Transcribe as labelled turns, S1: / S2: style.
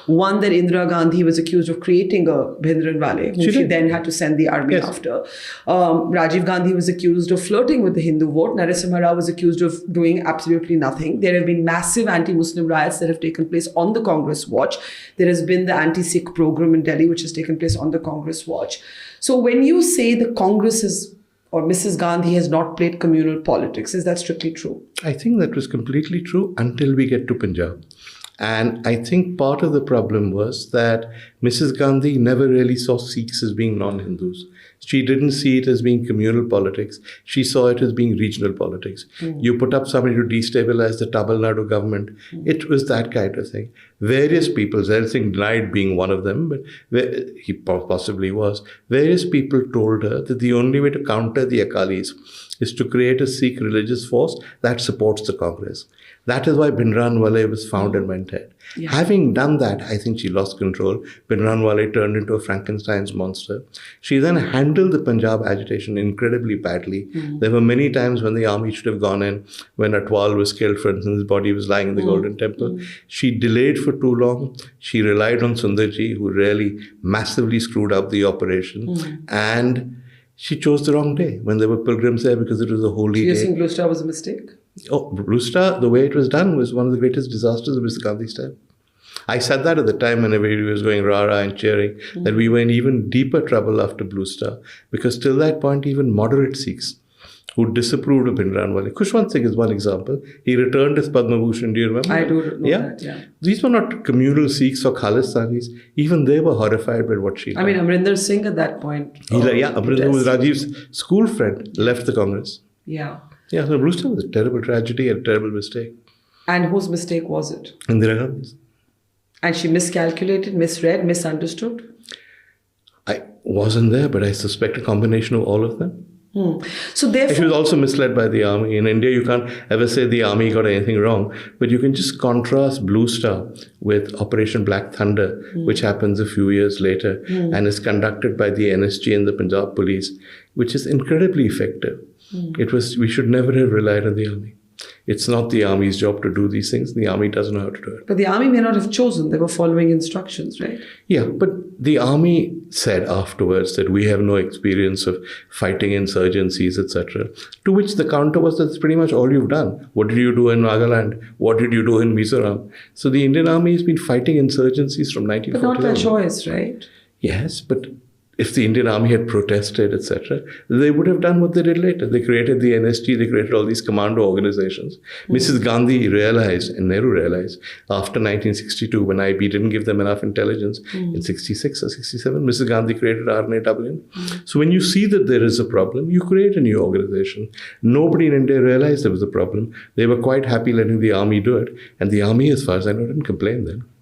S1: One, that Indira Gandhi was accused of creating a Bhindranwale, whom she then had to send the army after. Rajiv Gandhi was accused of flirting with the Hindu vote. Narasimha Rao was accused of doing absolutely nothing. There have been massive anti-Muslim riots that have taken place on the Congress watch. There has been the anti-Sikh program in Delhi, which has taken place on the Congress watch. So when you say the Congress is, or Mrs. Gandhi has not played communal politics, is that strictly true?
S2: I think that was completely true until we get to Punjab. And I think part of the problem was that Mrs. Gandhi never really saw Sikhs as being non-Hindus. She didn't see it as being communal politics. She saw it as being regional politics. You put up somebody to destabilize the Tamil Nadu government. It was that kind of thing. Various people, Zair Singh denied being one of them, but he possibly was. Various people told her that the only way to counter the Akalis is to create a Sikh religious force that supports the Congress. That is why Bhindranwale was found and went ahead. Yeah. Having done that, I think she lost control. Bhindranwale turned into a Frankenstein's monster. She then handled the Punjab agitation incredibly badly. There were many times when the army should have gone in, when Atwal was killed, for instance, his body was lying in the Golden Temple. She delayed for too long. She relied on Sundarji, who really massively screwed up the operation. And she chose the wrong day when there were pilgrims there because it was a holy day.
S1: Do you think Blue Star was a mistake?
S2: Oh, Blue Star, the way it was done was one of the greatest disasters of Mr. Gandhi's time. I said that at the time when everybody was going rah-rah and cheering, that we were in even deeper trouble after Blue Star, because till that point, even moderate Sikhs who disapproved of Bhindranwale. Khushwant Singh is one example. He returned his Padma Bhushan, do you remember?
S1: I do know that, yeah.
S2: These were not communal Sikhs or Khalistanis. Even they were horrified by what she did.
S1: I mean, Amrinder Singh at that point.
S2: Amrinder, who was Rajiv's school friend, left the Congress.
S1: Yeah.
S2: Yeah, so Blue Star was a terrible tragedy and a terrible mistake.
S1: And whose mistake was it?
S2: Indira Gandhi's.
S1: And she miscalculated, misread, misunderstood?
S2: I wasn't there, but I suspect a combination of all of them.
S1: So therefore,
S2: she was also misled by the army. In India, you can't ever say the army got anything wrong, but you can just contrast Blue Star with Operation Black Thunder, which happens a few years later and is conducted by the NSG and the Punjab police, which is incredibly effective. We should never have relied on the army. It's not the army's job to do these things. The army doesn't know how to do it.
S1: But the army may not have chosen. They were following instructions, right?
S2: Yeah, but the army said afterwards that we have no experience of fighting insurgencies, etc. To which the counter was, that's pretty much all you've done. What did you do in Nagaland? What did you do in Mizoram? So the Indian army has been fighting insurgencies from 1941.
S1: But not by choice, right?
S2: Yes, but if the Indian army had protested, etc., they would have done what they did later. They created the NSG, they created all these commando organizations. Mrs. Gandhi realized, and Nehru realized, after 1962, when IB didn't give them enough intelligence, in 66 or 67, Mrs. Gandhi created RNAW. So when you see that there is a problem, you create a new organization. Nobody in India realized there was a problem. They were quite happy letting the army do it. And the army, as far as I know, didn't complain then.